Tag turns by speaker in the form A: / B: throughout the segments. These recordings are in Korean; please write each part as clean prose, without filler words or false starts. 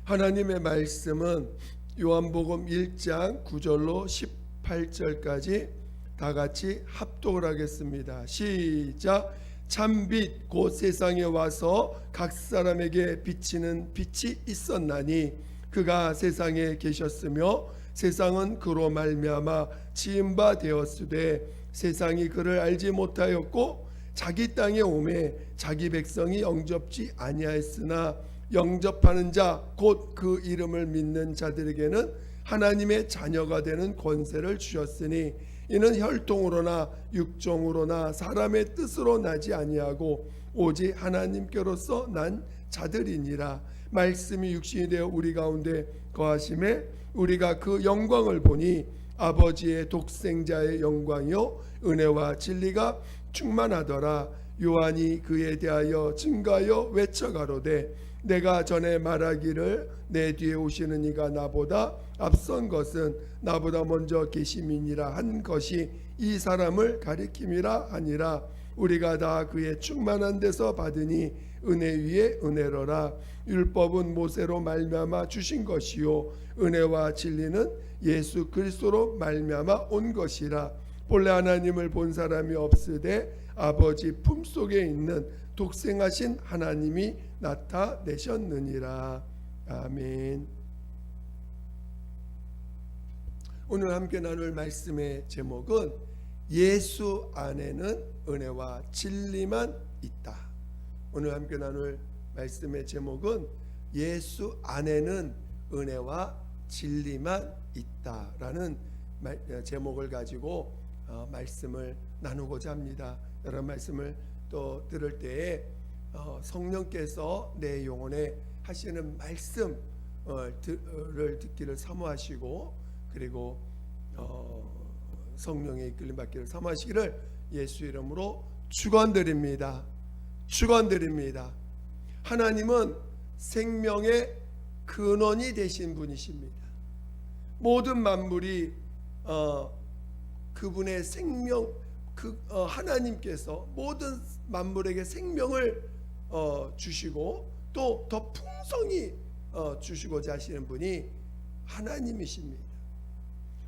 A: 하나님의 말씀은 요한복음 1장 9절로 18절까지 다 같이 합독을 하겠습니다. 시작. 참빛 곧 세상에 와서 각 사람에게 비치는 빛이 있었나니 그가 세상에 계셨으며 세상은 그로 말미암아 지은 바 되었으되 세상이 그를 알지 못하였고 자기 땅에 오매 자기 백성이 영접지 아니하였으나 영접하는 자 곧 그 이름을 믿는 자들에게는 하나님의 자녀가 되는 권세를 주셨으니 이는 혈통으로나 육종으로나 사람의 뜻으로 나지 아니하고 오직 하나님께로서 난 자들이니라. 말씀이 육신이 되어 우리 가운데 거하심에 우리가 그 영광을 보니 아버지의 독생자의 영광이요 은혜와 진리가 충만하더라. 요한이 그에 대하여 증가하여 외쳐가로되 내가 전에 말하기를 내 뒤에 오시는 이가 나보다 앞선 것은 나보다 먼저 계심이니라 한 것이 이 사람을 가리킴이라 하니라. 우리가 다 그의 충만한 데서 받으니 은혜 위에 은혜로라. 율법은 모세로 말미암아 주신 것이요 은혜와 진리는 예수 그리스도로 말미암아 온 것이라. 본래 하나님을 본 사람이 없으되 아버지 품속에 있는 독생하신 하나님이 나타내셨느니라. 아멘. 오늘 함께 나눌 말씀의 제목은 예수 안에는 은혜와 진리만 있다. 오늘 함께 나눌 말씀의 제목은 예수 안에는 은혜와 진리만 있다라는 제목을 가지고 말씀을 나누고자 합니다. 여러 말씀을 또 들을 때에 성령께서 내 영혼에 하시는 말씀을 듣기를 사모하시고 그리고 성령의 이끌림 받기를 사모하시기를 예수 이름으로 축원드립니다. 축원드립니다. 하나님은 생명의 근원이 되신 분이십니다. 모든 만물이 그분의 생명 하나님께서 모든 만물에게 생명을 주시고 또 더 풍성히 주시고자 하시는 분이 하나님이십니다.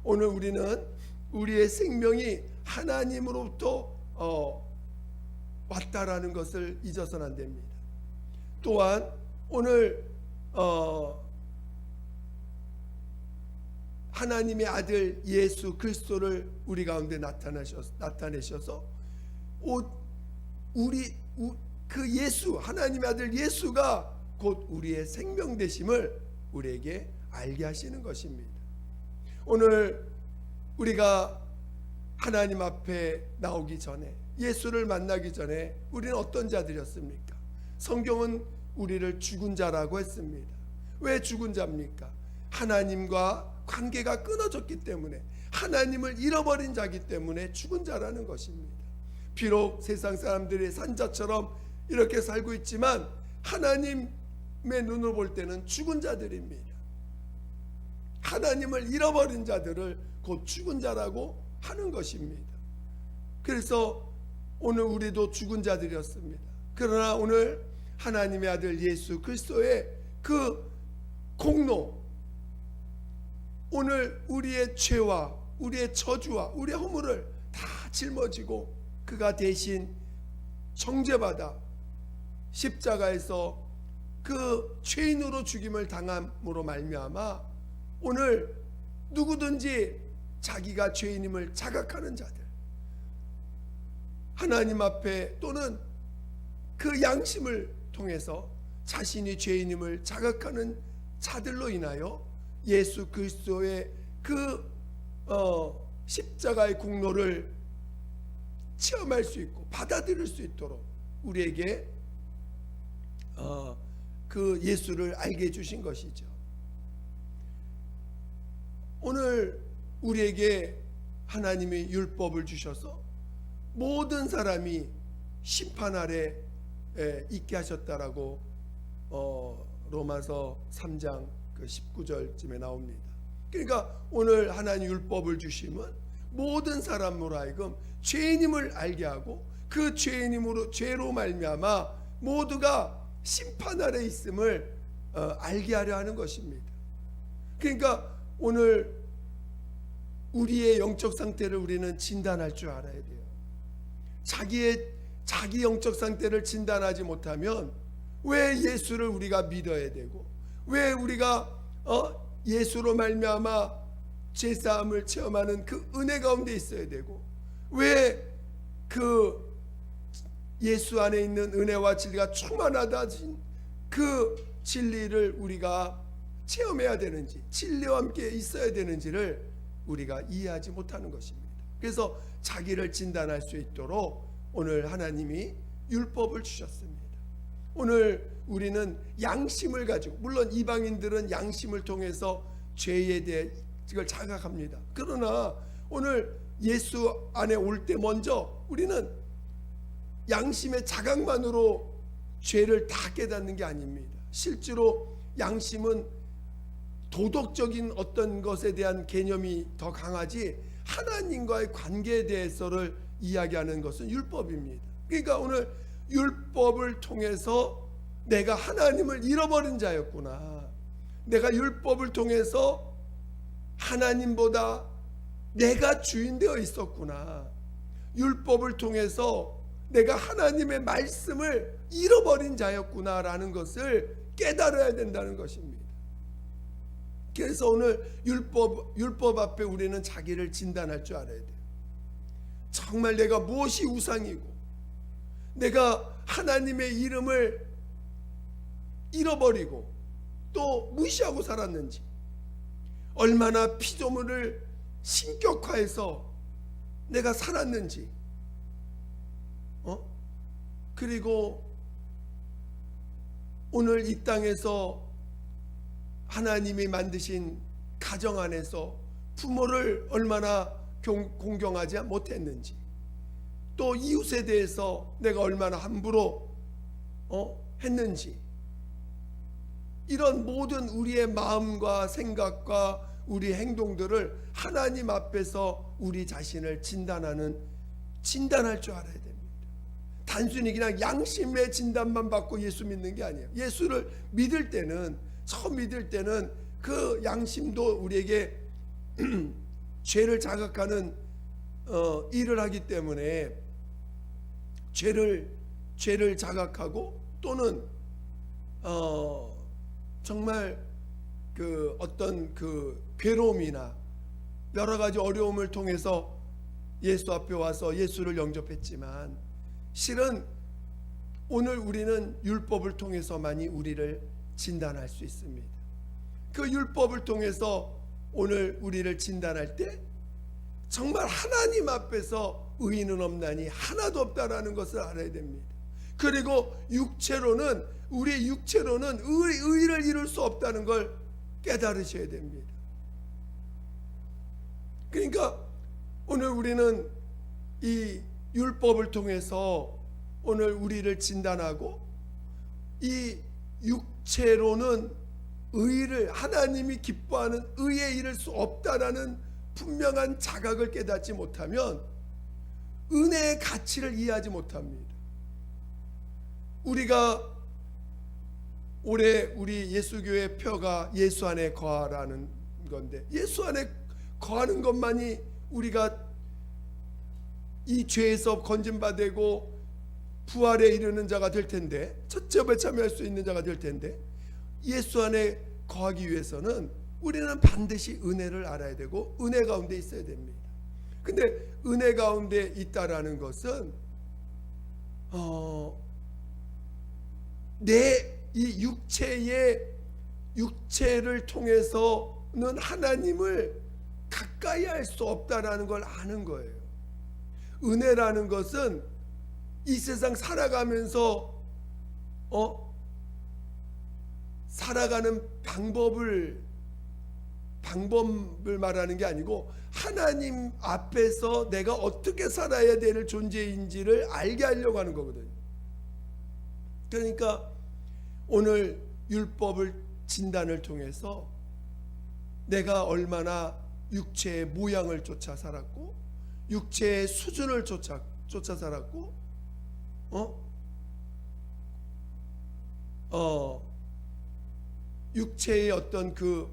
A: 오늘 우리는 우리의 생명이 하나님으로부터 왔다라는 것을 잊어서는 안 됩니다. 또한 오늘 하나님의 아들 예수 그리스도를 우리 가운데 나타내셔서 그 예수 하나님의 아들 예수가 곧 우리의 생명 되심을 우리에게 알게 하시는 것입니다. 오늘 우리가 하나님 앞에 나오기 전에 예수를 만나기 전에 우리는 어떤 자들이었습니까? 성경은 우리를 죽은 자라고 했습니다. 왜 죽은 자입니까? 하나님과 관계가 끊어졌기 때문에 하나님을 잃어버린 자기 때문에 죽은 자라는 것입니다. 비록 세상 사람들이 산자처럼 이렇게 살고 있지만 하나님의 눈으로 볼 때는 죽은 자들입니다. 하나님을 잃어버린 자들을 곧 죽은 자라고 하는 것입니다. 그래서 오늘 우리도 죽은 자들이었습니다. 그러나 오늘 하나님의 아들 예수 그리스도의 그 공로, 오늘 우리의 죄와 우리의 저주와 우리의 허물을 다 짊어지고 그가 대신 정죄받아 십자가에서 그 죄인으로 죽임을 당함으로 말미암아 오늘 누구든지 자기가 죄인임을 자각하는 자들, 하나님 앞에 또는 그 양심을 통해서 자신이 죄인임을 자각하는 자들로 인하여 예수 그리스도의 그 십자가의 공로를 체험할 수 있고 받아들일 수 있도록 우리에게 그 예수를 알게 해주신 것이죠. 오늘 우리에게 하나님이 율법을 주셔서 모든 사람이 심판 아래 있게 하셨다라고 로마서 3장 그 19절쯤에 나옵니다. 그러니까 오늘 하나님 율법을 주심은 모든 사람으로 하여금 죄인임을 알게 하고 그 죄인임으로 죄로 말미암아 모두가 심판 아래 있음을 알게 하려 하는 것입니다. 그러니까 오늘 우리의 영적 상태를 우리는 진단할 줄 알아야 돼요. 자기 영적 상태를 진단하지 못하면 왜 예수를 우리가 믿어야 되고, 왜 우리가 예수로 말미암아 죄사함을 체험하는 그 은혜 가운데 있어야 되고, 왜 그 예수 안에 있는 은혜와 진리가 충만하다진 그 진리를 우리가 체험해야 되는지, 진리와 함께 있어야 되는지를 우리가 이해하지 못하는 것입니다. 그래서 자기를 진단할 수 있도록 오늘 하나님이 율법을 주셨습니다. 오늘 우리는 양심을 가지고, 물론 이방인들은 양심을 통해서 죄에 대해 이걸 자각합니다. 그러나 오늘 예수 안에 올 때 먼저 우리는 양심의 자각만으로 죄를 다 깨닫는 게 아닙니다. 실제로 양심은 도덕적인 어떤 것에 대한 개념이 더 강하지, 하나님과의 관계에 대해서를 이야기하는 것은 율법입니다. 그러니까 오늘 율법을 통해서 내가 하나님을 잃어버린 자였구나, 내가 율법을 통해서 하나님보다 내가 주인 되어 있었구나, 율법을 통해서 내가 하나님의 말씀을 잃어버린 자였구나 라는 것을 깨달아야 된다는 것입니다. 그래서 오늘 율법 앞에 우리는 자기를 진단할 줄 알아야 돼요. 정말 내가 무엇이 우상이고, 내가 하나님의 이름을 잃어버리고 또 무시하고 살았는지, 얼마나 피조물을 신격화해서 내가 살았는지, 그리고 오늘 이 땅에서 하나님이 만드신 가정 안에서 부모를 얼마나 공경하지 못했는지, 또 이웃에 대해서 내가 얼마나 함부로 했는지, 이런 모든 우리의 마음과 생각과 우리 행동들을 하나님 앞에서 우리 자신을 진단할 줄 알아야 됩니다. 단순히 그냥 양심의 진단만 받고 예수 믿는 게 아니에요. 예수를 믿을 때는, 처음 믿을 때는 그 양심도 우리에게 죄를 자각하는 일을 하기 때문에 죄를 자각하고, 또는 정말 그 어떤 그 괴로움이나 여러 가지 어려움을 통해서 예수 앞에 와서 예수를 영접했지만, 실은 오늘 우리는 율법을 통해서만이 우리를 진단할 수 있습니다. 그 율법을 통해서 오늘 우리를 진단할 때 정말 하나님 앞에서 의인은 없나니 하나도 없다라는 것을 알아야 됩니다. 그리고 우리 육체로는 의를 이룰 수 없다는 걸 깨달으셔야 됩니다. 그러니까 오늘 우리는 이 율법을 통해서 오늘 우리를 진단하고, 이 육체로는 의를, 하나님이 기뻐하는 의에 이를 수 없다라는 분명한 자각을 깨닫지 못하면 은혜의 가치를 이해하지 못합니다. 우리가 올해 우리 예수교회 표가 예수 안에 거하라는 건데, 예수 안에 거하는 것만이 우리가 이 죄에서 건진받고 부활에 이르는 자가 될 텐데, 첫째 업에 참여할 수 있는 자가 될 텐데, 예수 안에 거하기 위해서는 우리는 반드시 은혜를 알아야 되고 은혜 가운데 있어야 됩니다. 근데 은혜 가운데 있다라는 것은 내 이 육체를 통해서는 하나님을 가까이 할 수 없다라는 걸 아는 거예요. 은혜라는 것은 이 세상 살아가면서 살아가는 방법을 말하는 게 아니고, 하나님 앞에서 내가 어떻게 살아야 될 존재인지를 알게 하려고 하는 거거든요. 그러니까 오늘 율법을 진단을 통해서 내가 얼마나 육체의 모양을 쫓아 살았고, 육체의 수준을 쫓아 살았고, 육체의 어떤 그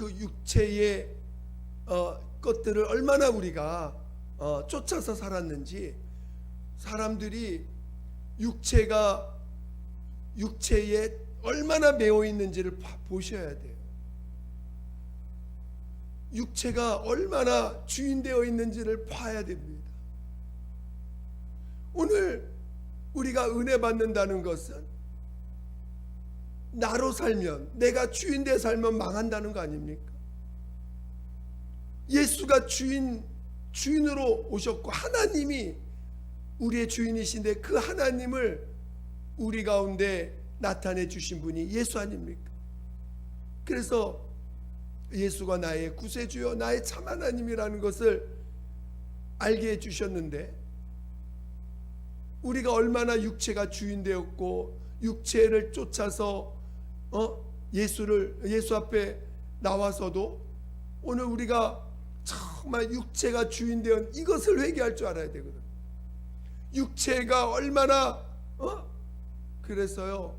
A: 육체의 것들을 얼마나 우리가 쫓아서 살았는지, 사람들이 육체에 얼마나 매여 있는지를 보셔야 돼요. 육체가 얼마나 주인되어 있는지를 봐야 됩니다. 오늘 우리가 은혜 받는다는 것은 나로 살면, 내가 주인되어 살면 망한다는 거 아닙니까? 예수가 주인으로 오셨고 하나님이 우리의 주인이신데, 그 하나님을 우리 가운데 나타내 주신 분이 예수 아닙니까? 그래서 예수가 나의 구세주요 나의 참 하나님이라는 것을 알게 해주셨는데, 우리가 얼마나 육체가 주인되었고 육체를 쫓아서 예수 앞에 나와서도 오늘 우리가 정말 육체가 주인되어 이것을 회개할 줄 알아야 되거든. 육체가 얼마나 그래서요,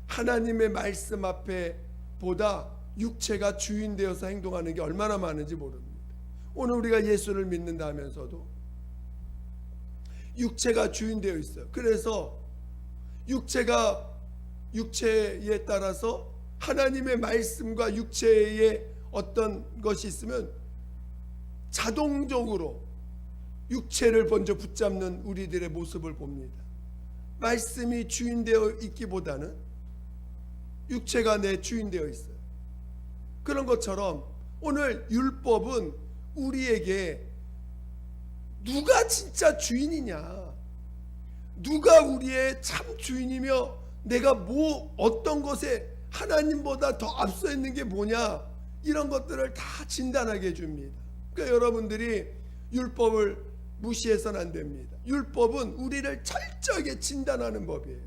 A: 하나님의 말씀 앞에 보다 육체가 주인되어서 행동하는 게 얼마나 많은지 모릅니다. 오늘 우리가 예수를 믿는다 하면서도 육체가 주인되어 있어요. 그래서 육체에 따라서 하나님의 말씀과 육체에 어떤 것이 있으면 자동적으로 육체를 먼저 붙잡는 우리들의 모습을 봅니다. 말씀이 주인되어 있기보다는 육체가 내 주인되어 있어요. 그런 것처럼 오늘 율법은 우리에게 누가 진짜 주인이냐, 누가 우리의 참 주인이며 내가 어떤 것에 하나님보다 더 앞서 있는 게 뭐냐, 이런 것들을 다 진단하게 해줍니다. 그러니까 여러분들이 율법을 무시해서는 안 됩니다. 율법은 우리를 철저하게 진단하는 법이에요.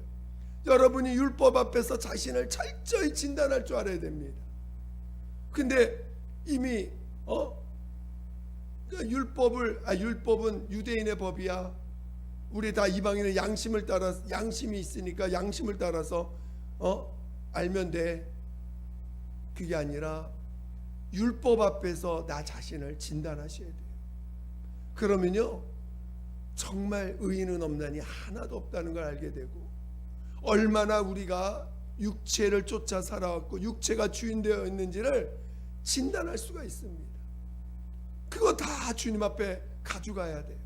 A: 여러분이 율법 앞에서 자신을 철저히 진단할 줄 알아야 됩니다. 근데 이미 율법은 유대인의 법이야, 우리 다 이방인의 양심이 있으니까 양심을 따라서 알면 돼. 그게 아니라 율법 앞에서 나 자신을 진단하셔야 돼요. 그러면요, 정말 의인은 없나니 하나도 없다는 걸 알게 되고, 얼마나 우리가 육체를 쫓아 살아왔고 육체가 주인되어 있는지를 진단할 수가 있습니다. 그거 다 주님 앞에 가져가야 돼요.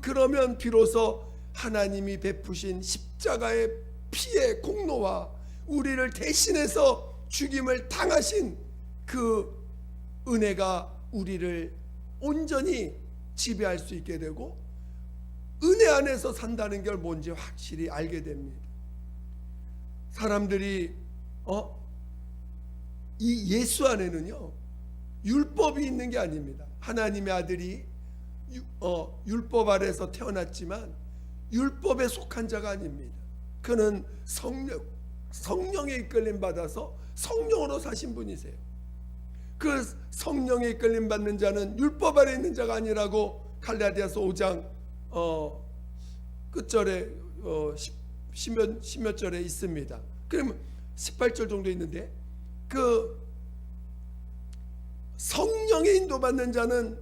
A: 그러면 비로소 하나님이 베푸신 십자가의 피의 공로와 우리를 대신해서 죽임을 당하신 그 은혜가 우리를 온전히 지배할 수 있게 되고, 은혜 안에서 산다는 게 뭔지 확실히 알게 됩니다. 사람들이 이 예수 안에는요, 율법이 있는 게 아닙니다. 하나님의 아들이 율법 아래서 태어났지만 율법에 속한 자가 아닙니다. 그는 성령의 이끌림 받아서 성령으로 사신 분이세요. 그 성령의 이끌림 받는 자는 율법 아래 있는 자가 아니라고 갈라디아서 5장 끝절에 10몇 절에 있습니다. 그러면 18절 정도 있는데, 그 성령의 인도받는 자는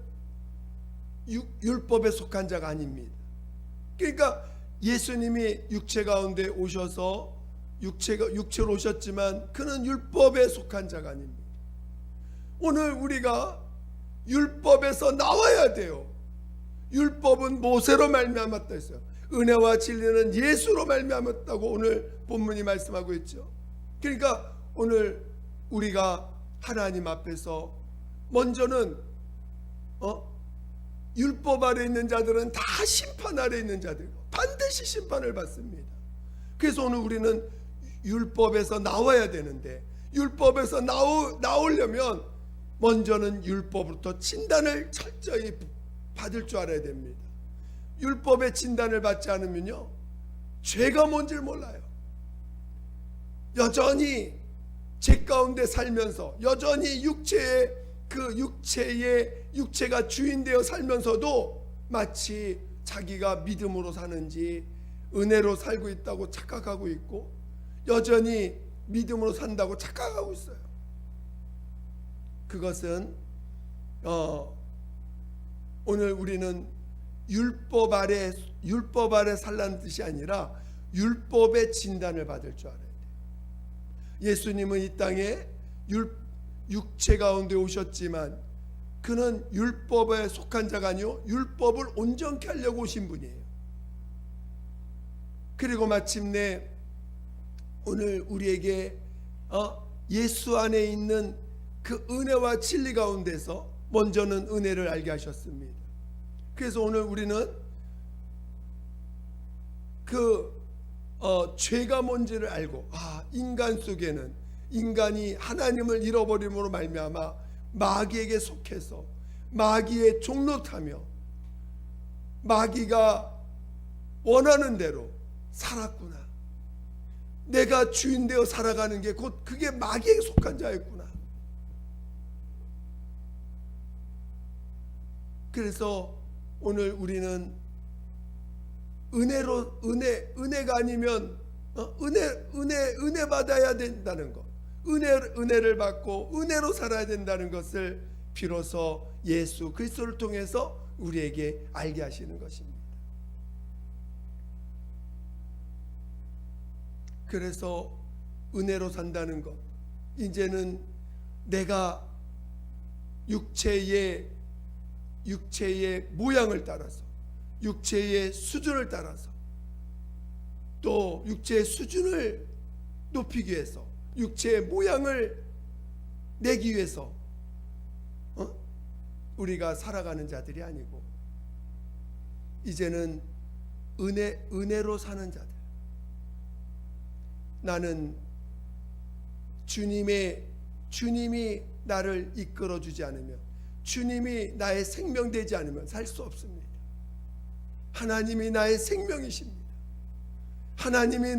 A: 율법에 속한 자가 아닙니다. 그러니까 예수님이 육체 가운데 오셔서 육체로 오셨지만 그는 율법에 속한 자가 아닙니다. 오늘 우리가 율법에서 나와야 돼요. 율법은 모세로 말미암았다 했어요. 은혜와 진리는 예수로 말미암았다고 오늘 본문이 말씀하고 있죠. 그러니까 오늘 우리가 하나님 앞에서 먼저는 율법 아래 있는 자들은 다 심판 아래 있는 자들이고 반드시 심판을 받습니다. 그래서 오늘 우리는 율법에서 나와야 되는데, 율법에서 나오려면 먼저는 율법으로부터 진단을 철저히 받을 줄 알아야 됩니다. 율법의 진단을 받지 않으면요, 죄가 뭔지를 몰라요. 여전히 죄 가운데 살면서, 여전히 육체가 주인되어 살면서도 마치 자기가 믿음으로 사는지 은혜로 살고 있다고 착각하고 있고, 여전히 믿음으로 산다고 착각하고 있어요. 그것은 오늘 우리는 율법 아래 살라는 뜻이 아니라 율법의 진단을 받을 줄 알아야 돼요. 예수님은 이 땅에 육체 가운데 오셨지만 그는 율법에 속한 자가 아니요 율법을 온전케 하려고 오신 분이에요. 그리고 마침내 오늘 우리에게 예수 안에 있는 그 은혜와 진리 가운데서 먼저는 은혜를 알게 하셨습니다. 그래서 오늘 우리는 죄가 뭔지를 알고 인간 속에는 인간이 하나님을 잃어버림으로 말미암아 마귀에게 속해서 마귀의 종로 타며 마귀가 원하는 대로 살았구나. 내가 주인 되어 살아가는 게 곧 그게 마귀에게 속한 자였구나. 그래서 오늘 우리는 은혜가 아니면 은혜 받아야 된다는 것, 은혜를 받고 은혜로 살아야 된다는 것을 비로소 예수 그리스도를 통해서 우리에게 알게 하시는 것입니다. 그래서 은혜로 산다는 것, 이제는 내가 육체의 모양을 따라서 육체의 수준을 따라서 또 육체의 수준을 높이기 위해서 육체의 모양을 내기 위해서 우리가 살아가는 자들이 아니고 이제는 은혜로 사는 자들. 나는 주님이 나를 이끌어 주지 않으면, 주님이 나의 생명 되지 않으면 살 수 없습니다. 하나님이 나의 생명이십니다. 하나님이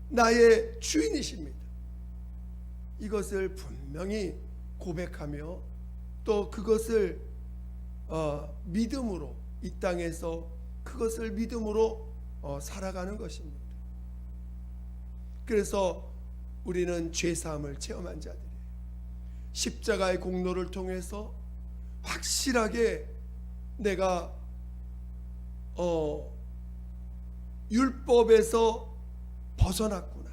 A: 나의 주인이십니다. 이것을 분명히 고백하며 또 그것을 믿음으로 이 땅에서 그것을 믿음으로 살아가는 것입니다. 그래서 우리는 죄사함을 체험한 자들이에요. 십자가의 공로를 통해서 확실하게 내가 율법에서 벗어났구나.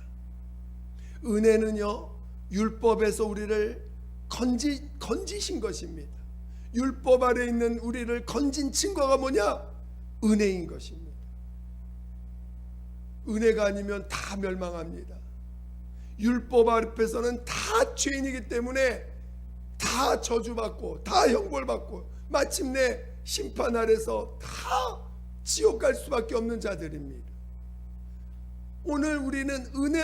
A: 은혜는요 율법에서 우리를 건지신 것입니다. 율법 아래 있는 우리를 건진 증거가 뭐냐? 은혜인 것입니다. 은혜가 아니면 다 멸망합니다. 율법 앞에서는 다 죄인이기 때문에 다 저주받고 다 형벌받고 마침내 심판 아래서 다 지옥 갈 수밖에 없는 자들입니다. 오늘 우리는 은혜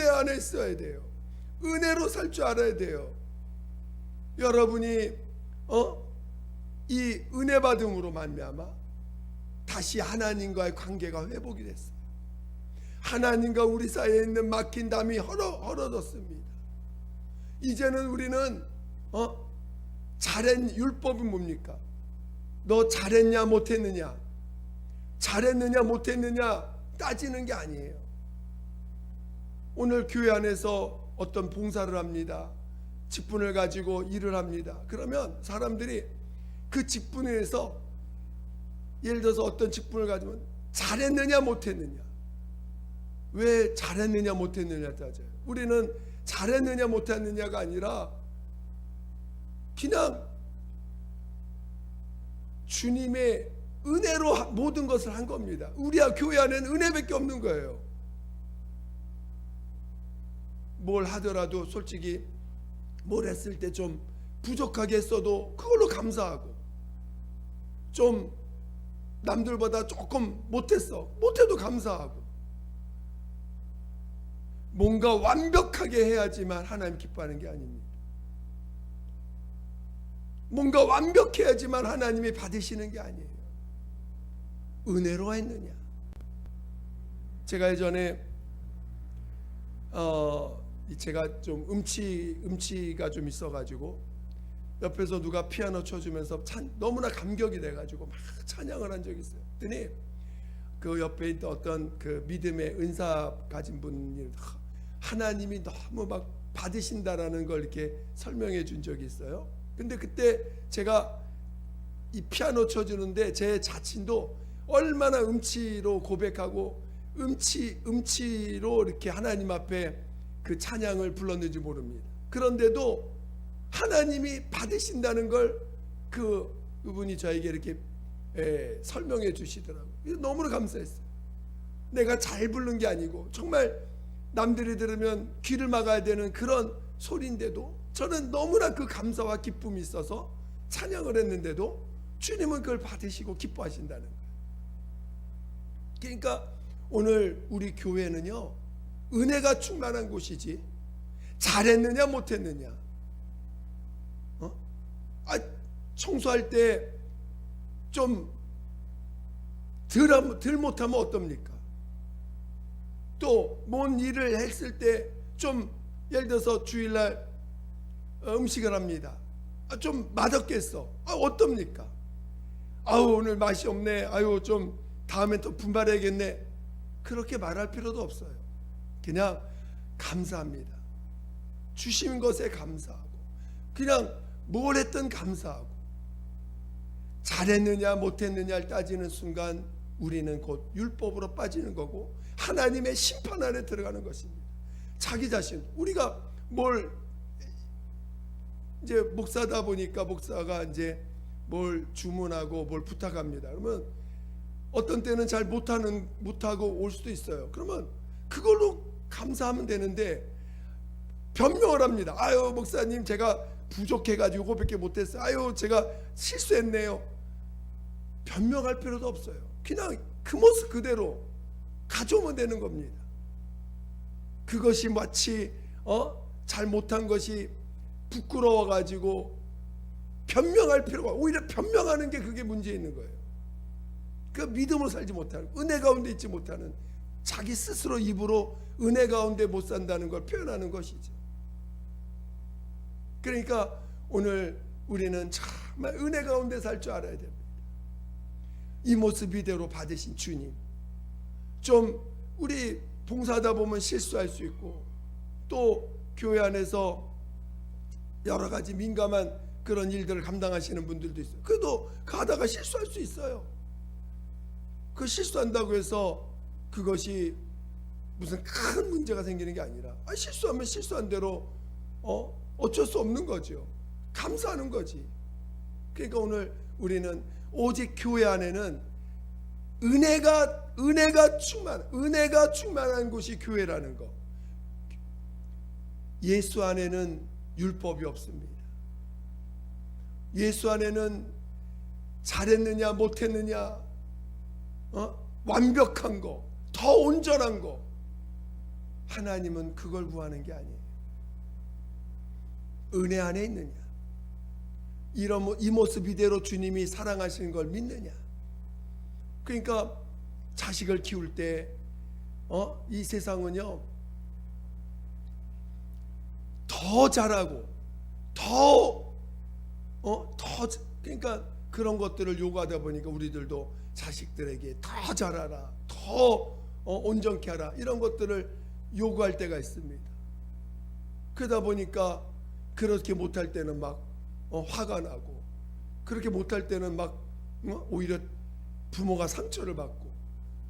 A: 안에 있어야 돼요. 은혜로 살 줄 알아야 돼요. 여러분이 이 은혜 받음으로 말미암아 다시 하나님과의 관계가 회복이 됐어요. 하나님과 우리 사이에 있는 막힌 담이 헐어졌습니다. 이제는 우리는 율법이 뭡니까? 너 잘했냐 못했느냐, 잘했느냐 못했느냐 따지는 게 아니에요. 오늘 교회 안에서 어떤 봉사를 합니다. 직분을 가지고 일을 합니다. 그러면 사람들이 그 직분에서 예를 들어서 어떤 직분을 가지면 잘했느냐 못했느냐, 왜 잘했느냐 못했느냐 따져요. 우리는 잘했느냐 못했느냐가 아니라 그냥 주님의 은혜로 모든 것을 한 겁니다. 우리 교회 안에는 은혜밖에 없는 거예요. 뭘 하더라도 솔직히 뭘 했을 때 좀 부족하게 했어도 그걸로 감사하고, 좀 남들보다 조금 못해도 감사하고, 뭔가 완벽하게 해야지만 하나님 기뻐하는 게 아닙니다. 뭔가 완벽해야지만 하나님이 받으시는 게 아니에요. 은혜로 했느냐. 제가 예전에 제가 좀 음치가 좀 있어가지고 옆에서 누가 피아노 쳐주면서 너무나 감격이 돼가지고 막 찬양을 한 적이 있어요. 그랬더니 그 옆에 있던 어떤 그 믿음의 은사 가진 분이 하나님이 너무 막 받으신다라는 걸 이렇게 설명해 준 적이 있어요. 근데 그때 제가 이 피아노 쳐주는데 제 자신도 얼마나 음치로 고백하고 음치로 이렇게 하나님 앞에 그 찬양을 불렀는지 모릅니다. 그런데도 하나님이 받으신다는 걸 그분이 저에게 이렇게 설명해 주시더라고요. 너무나 감사했어요. 내가 잘 부른 게 아니고 정말 남들이 들으면 귀를 막아야 되는 그런 소리인데도 저는 너무나 그 감사와 기쁨이 있어서 찬양을 했는데도 주님은 그걸 받으시고 기뻐하신다는 거예요. 그러니까 오늘 우리 교회는요, 은혜가 충만한 곳이지 잘했느냐 못했느냐, 청소할 때 좀 덜 못하면 어떻습니까? 또 뭔 일을 했을 때 좀 예를 들어서 주일날 음식을 합니다. 좀 맛없겠어. 어떻습니까? 오늘 맛이 없네. 좀 다음엔 또 분발해야겠네. 그렇게 말할 필요도 없어요. 그냥 감사합니다. 주신 것에 감사하고, 그냥 뭘 했든 감사하고, 잘했느냐 못했느냐를 따지는 순간 우리는 곧 율법으로 빠지는 거고 하나님의 심판 안에 들어가는 것입니다. 자기 자신, 우리가 뭘 이제 목사다 보니까 목사가 이제 뭘 주문하고 뭘 부탁합니다. 그러면 어떤 때는 잘 못하고 올 수도 있어요. 그러면 그걸로 감사하면 되는데 변명을 합니다. 목사님 제가 부족해가지고 그거밖에 못했어요. 제가 실수했네요. 변명할 필요도 없어요. 그냥 그 모습 그대로 가져오면 되는 겁니다. 그것이 마치 잘 못한 것이 부끄러워가지고 변명할 필요가, 오히려 변명하는 게 그게 문제 있는 거예요. 그 믿음으로 살지 못하는, 은혜 가운데 있지 못하는, 자기 스스로 입으로 은혜 가운데 못 산다는 걸 표현하는 것이죠. 그러니까 오늘 우리는 정말 은혜 가운데 살 줄 알아야 됩니다. 이 모습 이대로 받으신 주님, 좀 우리 봉사하다 보면 실수할 수 있고 또 교회 안에서 여러 가지 민감한 그런 일들을 감당하시는 분들도 있어요. 그래도 가다가 실수할 수 있어요. 그 실수한다고 해서 그것이 무슨 큰 문제가 생기는 게 아니라 실수하면 실수한 대로 어쩔 수 없는 거죠. 감사하는 거지. 그러니까 오늘 우리는 오직 교회 안에는 은혜가 충만한 곳이 교회라는 거. 예수 안에는 율법이 없습니다. 예수 안에는 잘했느냐 못했느냐, 완벽한 거, 더 온전한 거, 하나님은 그걸 구하는 게 아니에요. 은혜 안에 있느냐, 이 모습 이대로 주님이 사랑하시는 걸 믿느냐. 그러니까 자식을 키울 때 이 세상은요 더 잘하고 더 그러니까 그런 것들을 요구하다 보니까 우리들도 자식들에게 더 잘하라, 더 온전케 하라, 이런 것들을 요구할 때가 있습니다. 그러다 보니까 그렇게 못할 때는 막 화가 나고, 그렇게 못할 때는 막 오히려 부모가 상처를 받고,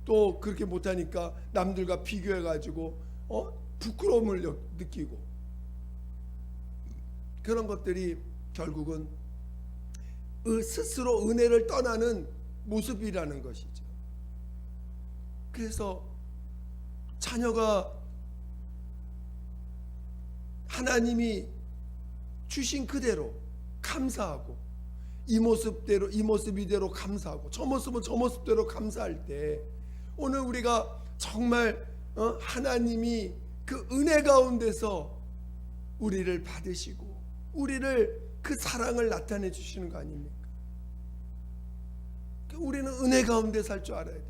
A: 또 그렇게 못하니까 남들과 비교해 가지고 부끄러움을 느끼고, 그런 것들이 결국은 스스로 은혜를 떠나는 모습이라는 것이죠. 그래서 자녀가 하나님이 주신 그대로 감사하고, 이 모습 이대로 감사하고, 저 모습은 저 모습대로 감사할 때 오늘 우리가 정말 하나님이 그 은혜 가운데서 우리를 받으시고 우리를 그 사랑을 나타내 주시는 거 아닙니까? 우리는 은혜 가운데 살 줄 알아야 돼요.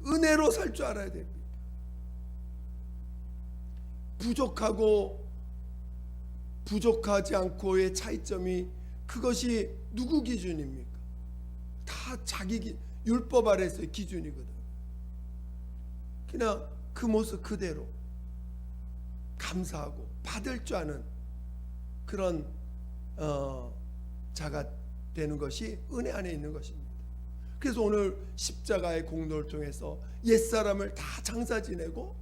A: 은혜로 살 줄 알아야 됩니다. 부족하지 않고의 차이점이, 그것이 누구 기준입니까? 다 자기 율법 아래서의 기준이거든. 그냥 그 모습 그대로 감사하고 받을 줄 아는 그런 자가 되는 것이 은혜 안에 있는 것입니다. 그래서 오늘 십자가의 공로를 통해서 옛사람을 다 장사 지내고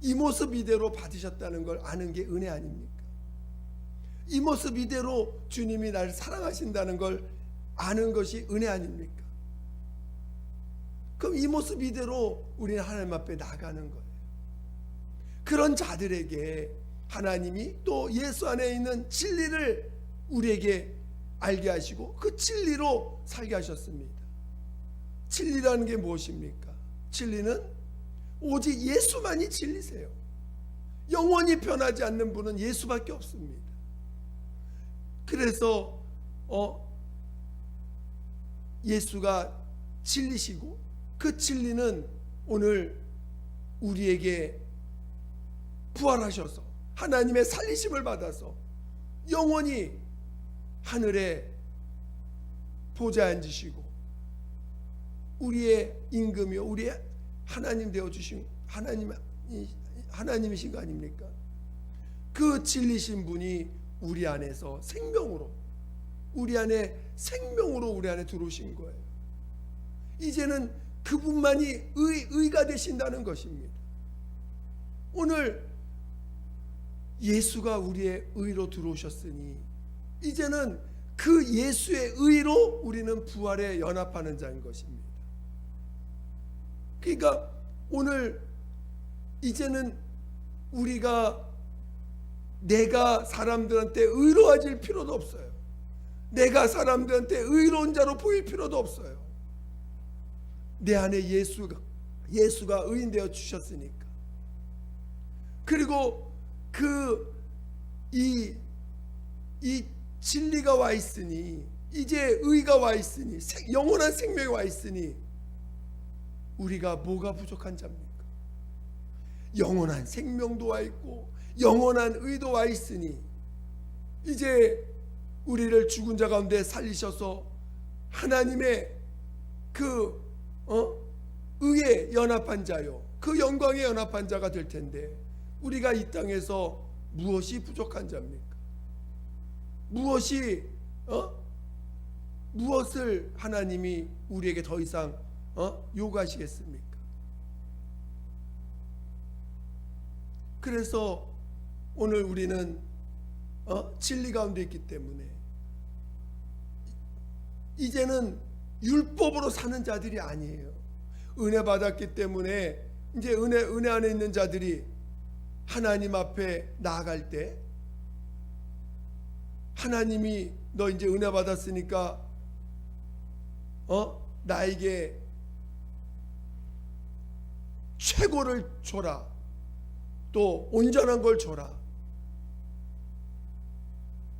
A: 이 모습 이대로 받으셨다는 걸 아는 게 은혜 아닙니까? 이 모습 이대로 주님이 나를 사랑하신다는 걸 아는 것이 은혜 아닙니까? 그럼 이 모습 이대로 우리는 하나님 앞에 나가는 거예요. 그런 자들에게 하나님이 또 예수 안에 있는 진리를 우리에게 알게 하시고 그 진리로 살게 하셨습니다. 진리라는 게 무엇입니까? 진리는 오직 예수만이 진리세요. 영원히 변하지 않는 분은 예수밖에 없습니다. 그래서 예수가 진리시고 그 진리는 오늘 우리에게 부활하셔서 하나님의 살리심을 받아서 영원히 하늘에 보좌에 앉으시고 우리의 임금이요 우리의 하나님 되어주신 하나님이신 거 아닙니까? 그 진리신 분이 우리 안에서 생명으로 우리 안에 생명으로 우리 안에 들어오신 거예요. 이제는 그분만이 의가 되신다는 것입니다. 오늘 예수가 우리의 의로 들어오셨으니 이제는 그 예수의 의로 우리는 부활에 연합하는 자인 것입니다. 그러니까 오늘 이제는 내가 사람들한테 의로워질 필요도 없어요. 내가 사람들한테 의로운 자로 보일 필요도 없어요. 내 안에 예수가 의인되어 주셨으니까. 그리고 이 진리가 와 있으니 이제 의가 와 있으니 영원한 생명이 와 있으니 우리가 뭐가 부족한 자입니까? 영원한 생명도 와 있고 영원한 의도 와 있으니 이제 우리를 죽은 자 가운데 살리셔서 하나님의 의에 연합한 자요 그 영광에 연합한 자가 될 텐데 우리가 이 땅에서 무엇이 부족한 자입니까? 무엇을 하나님이 우리에게 더 이상 요구하시겠습니까? 그래서 오늘 우리는 진리 가운데 있기 때문에 이제는 율법으로 사는 자들이 아니에요. 은혜 받았기 때문에 이제 은혜 안에 있는 자들이 하나님 앞에 나아갈 때 하나님이 너 이제 은혜 받았으니까 나에게 최고를 줘라. 또 온전한 걸 줘라.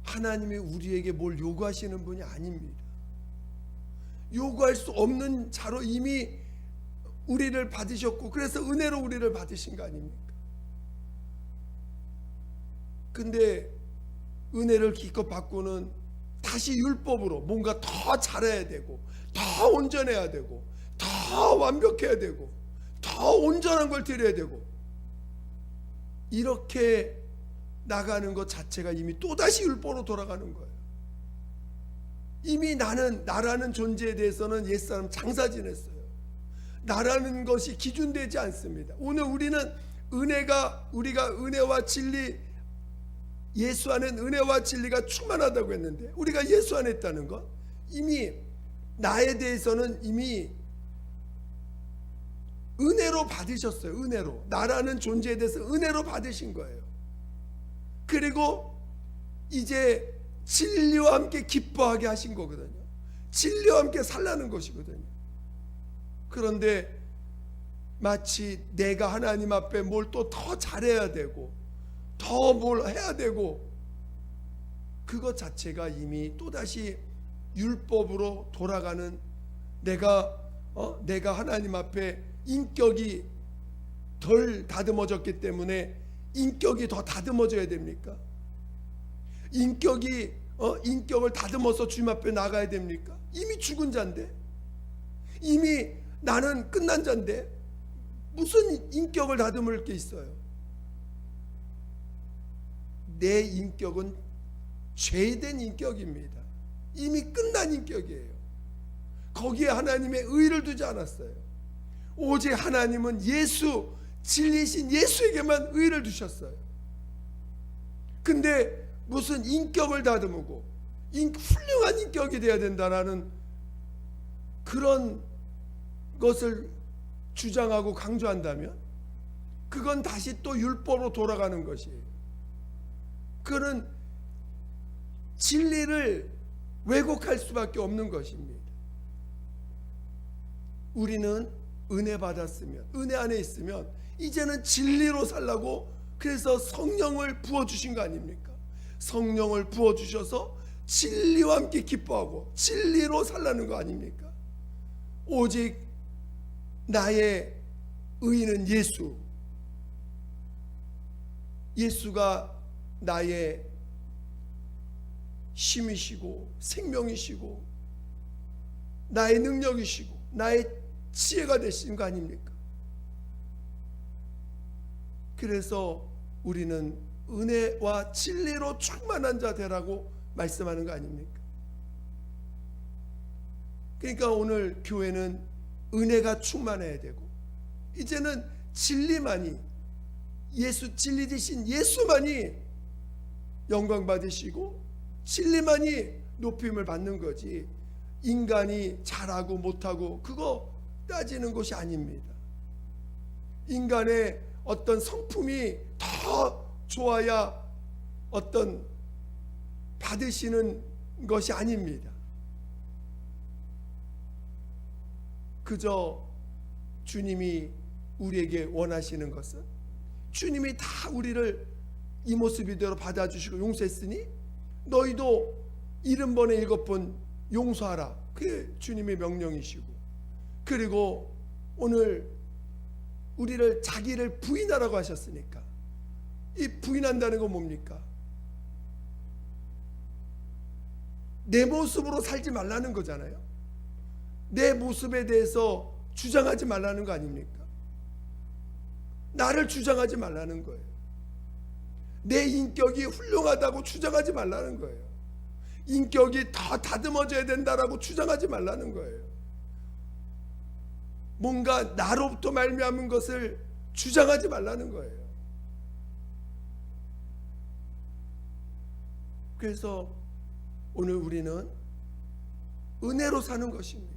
A: 하나님이 우리에게 뭘 요구하시는 분이 아닙니다. 요구할 수 없는 자로 이미 우리를 받으셨고 그래서 은혜로 우리를 받으신 거 아닙니까? 근데 은혜를 기껏 받고는 다시 율법으로 뭔가 더 잘해야 되고 더 온전해야 되고 더 완벽해야 되고 더 온전한 걸 드려야 되고 이렇게 나가는 것 자체가 이미 또다시 율법으로 돌아가는 거예요. 이미 나라는 존재에 대해서는 옛사람 장사 지냈어요. 나라는 것이 기준되지 않습니다. 오늘 우리는 우리가 은혜와 진리 예수 안엔 은혜와 진리가 충만하다고 했는데 우리가 예수 안에 있다는 것 이미 나에 대해서는 이미 은혜로 받으셨어요. 은혜로 나라는 존재에 대해서 은혜로 받으신 거예요. 그리고 이제 진리와 함께 기뻐하게 하신 거거든요. 진리와 함께 살라는 것이거든요. 그런데 마치 내가 하나님 앞에 뭘 또 더 잘해야 되고 더 뭘 해야 되고 그것 자체가 이미 또다시 율법으로 돌아가는 내가 하나님 앞에 인격이 덜 다듬어졌기 때문에 인격이 더 다듬어져야 됩니까? 인격을 다듬어서 주님 앞에 나가야 됩니까? 이미 죽은 자인데 이미 나는 끝난 자인데 무슨 인격을 다듬을 게 있어요? 내 인격은 죄된 인격입니다. 이미 끝난 인격이에요. 거기에 하나님의 의를 두지 않았어요. 오직 하나님은 예수, 진리신 예수에게만 의를 두셨어요. 근데 무슨 인격을 다듬고 훌륭한 인격이 되어야 된다라는 그런 것을 주장하고 강조한다면 그건 다시 또 율법으로 돌아가는 것이에요. 그는 진리를 왜곡할 수밖에 없는 것입니다. 우리는 은혜 받았으면, 은혜 안에 있으면 이제는 진리로 살라고 그래서 성령을 부어주신 거 아닙니까? 성령을 부어주셔서 진리와 함께 기뻐하고 진리로 살라는 거 아닙니까? 오직 나의 의인은 예수, 예수가 나의 힘이시고 생명이시고 나의 능력이시고 나의 지혜가 되신 거 아닙니까? 그래서 우리는 은혜와 진리로 충만한 자 되라고 말씀하는 거 아닙니까? 그러니까 오늘 교회는 은혜가 충만해야 되고 이제는 진리만이, 예수, 진리 되신 예수만이 영광 받으시고 진리만이 높임을 받는 거지, 인간이 잘하고 못하고 그거 따지는 것이 아닙니다. 인간의 어떤 성품이 더 좋아야 어떤 받으시는 것이 아닙니다. 그저 주님이 우리에게 원하시는 것은, 주님이 다 우리를 이 모습 이대로 받아주시고 용서했으니 너희도 70번에 7번 용서하라, 그게 주님의 명령이시고, 그리고 오늘 우리를 자기를 부인하라고 하셨으니까, 이 부인한다는 건 뭡니까? 내 모습으로 살지 말라는 거잖아요. 내 모습에 대해서 주장하지 말라는 거 아닙니까? 나를 주장하지 말라는 거예요. 내 인격이 훌륭하다고 주장하지 말라는 거예요. 인격이 더 다듬어져야 된다라고 주장하지 말라는 거예요. 뭔가 나로부터 말미암은 것을 주장하지 말라는 거예요. 그래서 오늘 우리는 은혜로 사는 것입니다.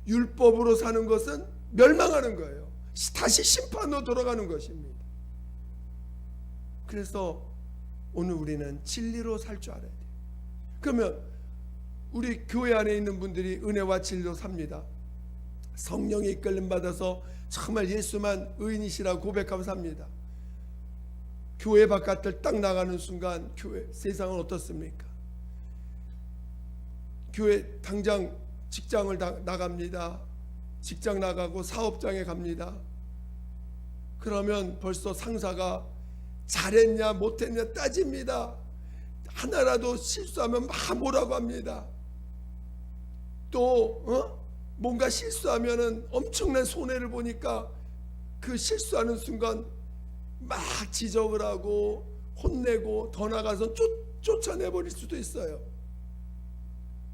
A: 율법으로 사는 것은 멸망하는 거예요. 다시 심판으로 돌아가는 것입니다. 그래서 오늘 우리는 진리로 살 줄 알아야 돼요. 그러면 우리 교회 안에 있는 분들이 은혜와 진리로 삽니다. 성령의 이끌림 받아서 정말 예수만 의인이시라고 고백하며 삽니다. 교회 바깥을 딱 나가는 순간 교회 세상은 어떻습니까? 교회 당장 직장을 나갑니다. 직장 나가고 사업장에 갑니다. 그러면 벌써 상사가 잘했냐 못했냐 따집니다. 하나라도 실수하면 막 뭐라고 합니다. 또 뭔가 실수하면은 엄청난 손해를 보니까 그 실수하는 순간 막 지적을 하고 혼내고 더 나가서 쫓아내버릴 수도 있어요.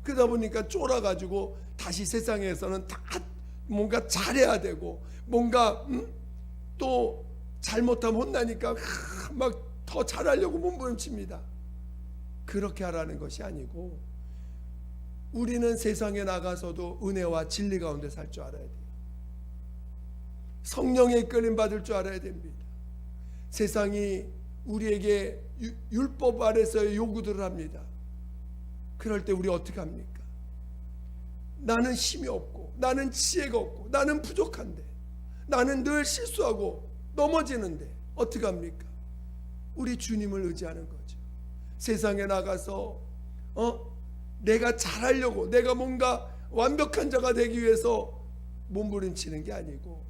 A: 그러다 보니까 쫄아가지고 다시 세상에서는 다 뭔가 잘해야 되고, 뭔가 또 잘못하면 혼나니까 막 더 잘하려고 몸부림칩니다. 그렇게 하라는 것이 아니고, 우리는 세상에 나가서도 은혜와 진리 가운데 살 줄 알아야 돼요. 성령의 이끌림 받을 줄 알아야 됩니다. 세상이 우리에게 율법 아래서의 요구들을 합니다. 그럴 때 우리 어떻게 합니까? 나는 힘이 없고, 나는 지혜가 없고, 나는 부족한데, 나는 늘 실수하고 넘어지는데 어떻게 합니까? 우리 주님을 의지하는 거죠. 세상에 나가서 내가 잘하려고, 내가 뭔가 완벽한 자가 되기 위해서 몸부림치는 게 아니고,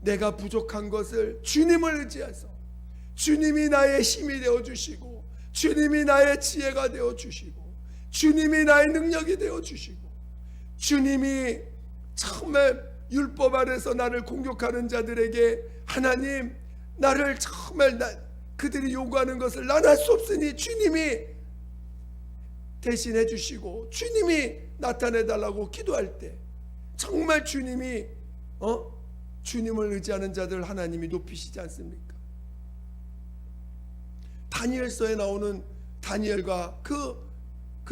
A: 내가 부족한 것을 주님을 의지해서 주님이 나의 힘이 되어주시고, 주님이 나의 지혜가 되어주시고, 주님이 나의 능력이 되어주시고, 주님이 정말 율법 아래서 나를 공격하는 자들에게 하나님 나를 정말 그들이 요구하는 것을 난 할 수 없으니 주님이 대신해 주시고 주님이 나타내 달라고 기도할 때 정말 주님이 주님을 의지하는 자들 하나님이 높이시지 않습니까? 다니엘서에 나오는 다니엘과 그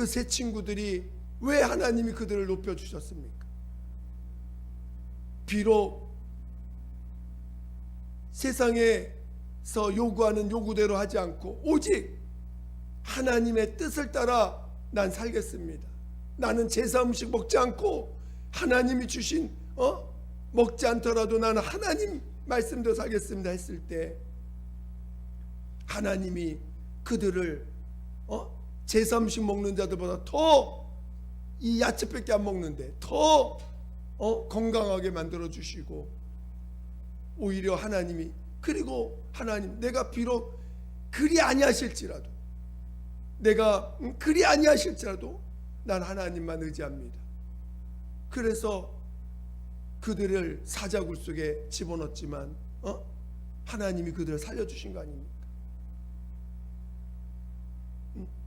A: 세 친구들이 왜 하나님이 그들을 높여주셨습니까? 비록 세상에서 요구하는 요구대로 하지 않고 오직 하나님의 뜻을 따라 난 살겠습니다. 나는 제사 음식 먹지 않고 하나님이 주신 먹지 않더라도 나는 하나님 말씀대로 살겠습니다 했을 때 하나님이 그들을 제사 음식 먹는 자들보다 더 이 야채밖에 안 먹는데 더 건강하게 만들어 주시고 오히려 하나님이 그리고 하나님 내가 비록 그리 아니하실지라도 내가 그리 아니하실지라도 난 하나님만 의지합니다. 그래서 그들을 사자굴 속에 집어넣었지만 하나님이 그들을 살려주신 거 아닙니까?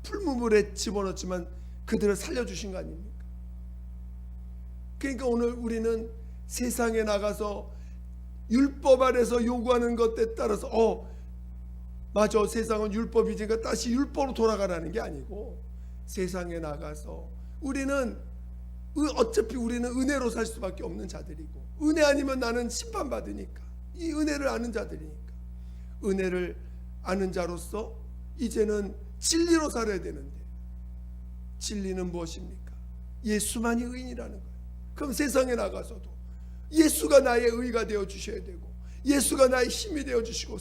A: 풀무불에 집어넣었지만 그들을 살려주신 거 아닙니까? 그러니까 오늘 우리는 세상에 나가서 율법 아래서 요구하는 것에 따라서 맞아 세상은 율법이니까 다시 율법으로 돌아가라는 게 아니고 세상에 나가서 우리는 어차피 우리는 은혜로 살 수밖에 없는 자들이고 은혜 아니면 나는 심판받으니까 이 은혜를 아는 자들이니까 은혜를 아는 자로서 이제는 진리로 살아야 되는데 진리는 무엇입니까? 예수만이 의인이라는 거예요. 그럼 세상에 나가서도 예수가 나의 의가 되어 주셔야 되고 예수가 나의 힘이 되어 주시고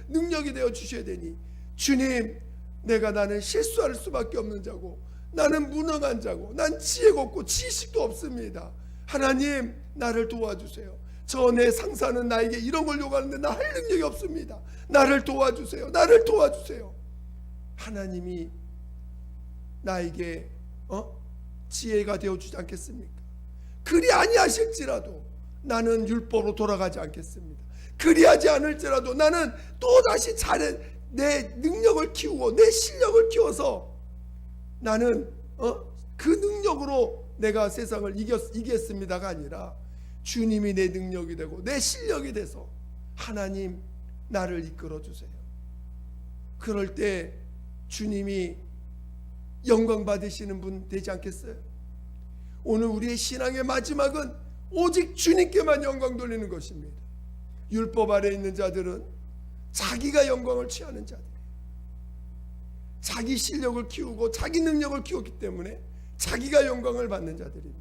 A: 능력이 되어 주셔야 되니 주님 나는 실수할 수밖에 없는 자고 나는 무능한 자고 난 지혜가 없고 지식도 없습니다. 하나님 나를 도와주세요. 저 내 상사는 나에게 이런 걸 요구하는데 나 할 능력이 없습니다. 나를 도와주세요. 나를 도와주세요. 하나님이 나에게 지혜가 되어주지 않겠습니까? 그리 아니하실지라도 나는 율법으로 돌아가지 않겠습니다. 그리하지 않을지라도 나는 또다시 내 능력을 키우고 내 실력을 키워서 나는 그 능력으로 내가 세상을 이겼습니다가 아니라 주님이 내 능력이 되고 내 실력이 돼서 하나님 나를 이끌어 주세요. 그럴 때 주님이 영광 받으시는 분 되지 않겠어요? 오늘 우리의 신앙의 마지막은 오직 주님께만 영광 돌리는 것입니다. 율법 아래 있는 자들은 자기가 영광을 취하는 자들이에요. 자기 실력을 키우고 자기 능력을 키웠기 때문에 자기가 영광을 받는 자들입니다.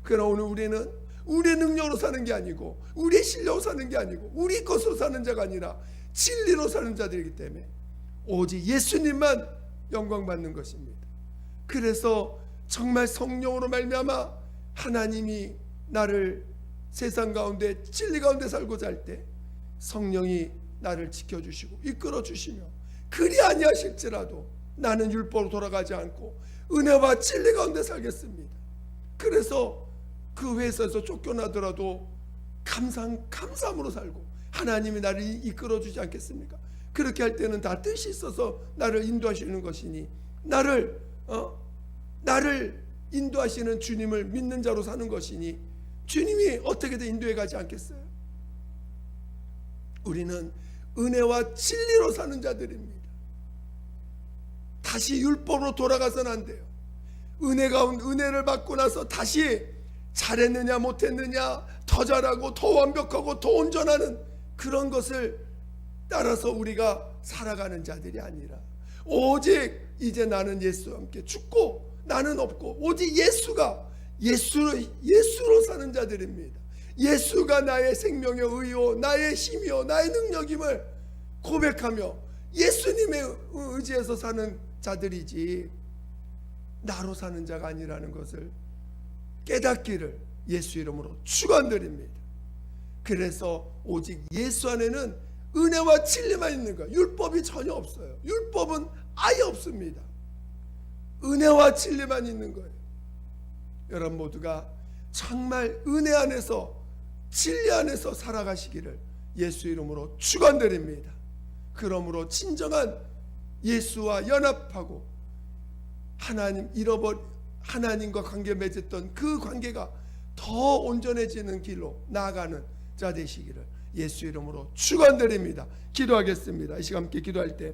A: 그러나 오늘 우리는 우리의 능력으로 사는 게 아니고 우리의 실력으로 사는 게 아니고 우리 것으로 사는 자가 아니라 진리로 사는 자들이기 때문에 오직 예수님만 영광 받는 것입니다. 그래서 정말 성령으로 말미암아 하나님이 나를 세상 가운데 진리 가운데 살고자 할 때 성령이 나를 지켜주시고 이끌어주시며 그리 아니하실지라도 나는 율법으로 돌아가지 않고 은혜와 진리 가운데 살겠습니다. 그래서 그 회사에서 쫓겨나더라도 감사함으로 살고 하나님이 나를 이끌어주지 않겠습니까? 그렇게 할 때는 다 뜻이 있어서 나를 인도하시는 것이니 나를 인도하시는 주님을 믿는 자로 사는 것이니 주님이 어떻게든 인도해 가지 않겠어요? 우리는 은혜와 진리로 사는 자들입니다. 다시 율법으로 돌아가서는 안 돼요. 은혜를 받고 나서 다시 잘했느냐 못했느냐 더 잘하고 더 완벽하고 더 온전하는 그런 것을 따라서 우리가 살아가는 자들이 아니라 오직 이제 나는 예수와 함께 죽고 나는 없고 오직 예수로 사는 자들입니다. 예수가 나의 생명의 의요 나의 힘이요 나의 능력임을 고백하며 예수님의 의지에서 사는 자들이지 나로 사는 자가 아니라는 것을 깨닫기를 예수 이름으로 축원드립니다. 그래서 오직 예수 안에는 은혜와 진리만 있는 거예요. 율법이 전혀 없어요. 율법은 아예 없습니다. 은혜와 진리만 있는 거예요. 여러분 모두가 정말 은혜 안에서 진리 안에서 살아가시기를 예수 이름으로 축원드립니다. 그러므로 진정한 예수와 연합하고 하나님과 관계 맺었던 그 관계가 더 온전해지는 길로 나아가는 자 되시기를 예수 이름으로 축원드립니다. 기도하겠습니다. 이 시간 함께 기도할 때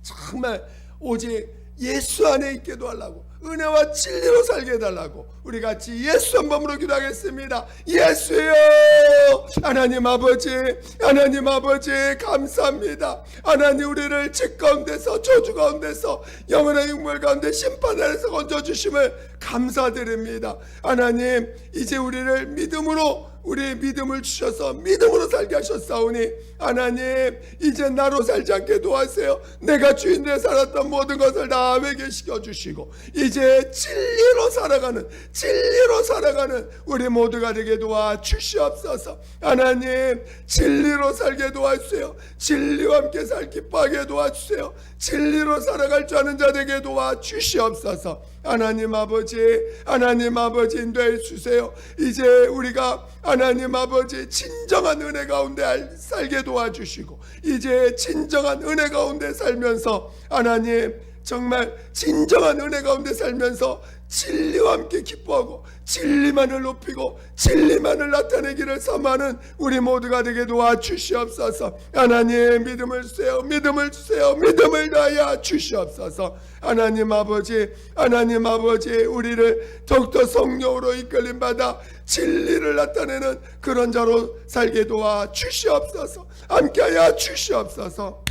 A: 정말 오직 예수 안에 있게도 하려고, 은혜와 진리로 살게 해달라고 우리 같이 예수 한 번으로 기도하겠습니다. 예수여, 하나님 아버지, 하나님 아버지 감사합니다. 하나님 우리를 집 가운데서, 저주 가운데서, 영원한 육물 가운데 심판 아래서 건져주심을 감사드립니다. 하나님 이제 우리를 믿음으로, 우리의 믿음을 주셔서 믿음으로 살게 하셨사오니 하나님 이제 나로 살지 않게 도와주세요. 내가 주인되어 살았던 모든 것을 다 회개시켜 주시고 이제 진리로 살아가는 우리 모두가 되게 도와주시옵소서. 하나님 진리로 살게 도와주세요. 진리와 함께 살 기뻐하게 도와주세요. 진리로 살아갈 줄 아는 자 되게 도와주시옵소서. 하나님 아버지 인도해 주세요. 이제 우리가 하나님 아버지 진정한 은혜 가운데 살게 도와주시고 이제 진정한 은혜 가운데 살면서 하나님 정말 진정한 은혜 가운데 살면서 진리와 함께 기뻐하고 진리만을 높이고 진리만을 나타내기를 삼하는 우리 모두가 되게 도와주시옵소서. 하나님 믿음을 주세요. 믿음을 다하여 주시옵소서. 하나님 아버지 우리를 더욱더 성령으로 이끌림 받아 진리를 나타내는 그런 자로 살게 도와주시옵소서. 함께하여 주시옵소서.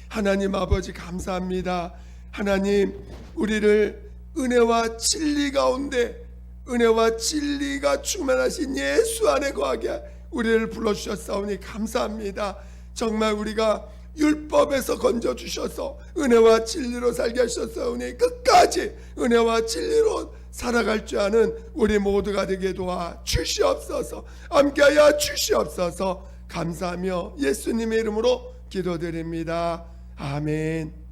A: 하나님 아버지 감사합니다. 하나님 우리를 은혜와 진리 가운데, 은혜와 진리가 충만하신 예수 안에 거하게 우리를 불러주셨사오니 감사합니다. 정말 우리가 율법에서 건져주셔서 은혜와 진리로 살게 하셨사오니 끝까지 은혜와 진리로 살아갈 줄 아는 우리 모두가 되게 도와 주시옵소서. 함께하여 주시옵소서. 감사하며 예수님의 이름으로 기도드립니다. 아멘.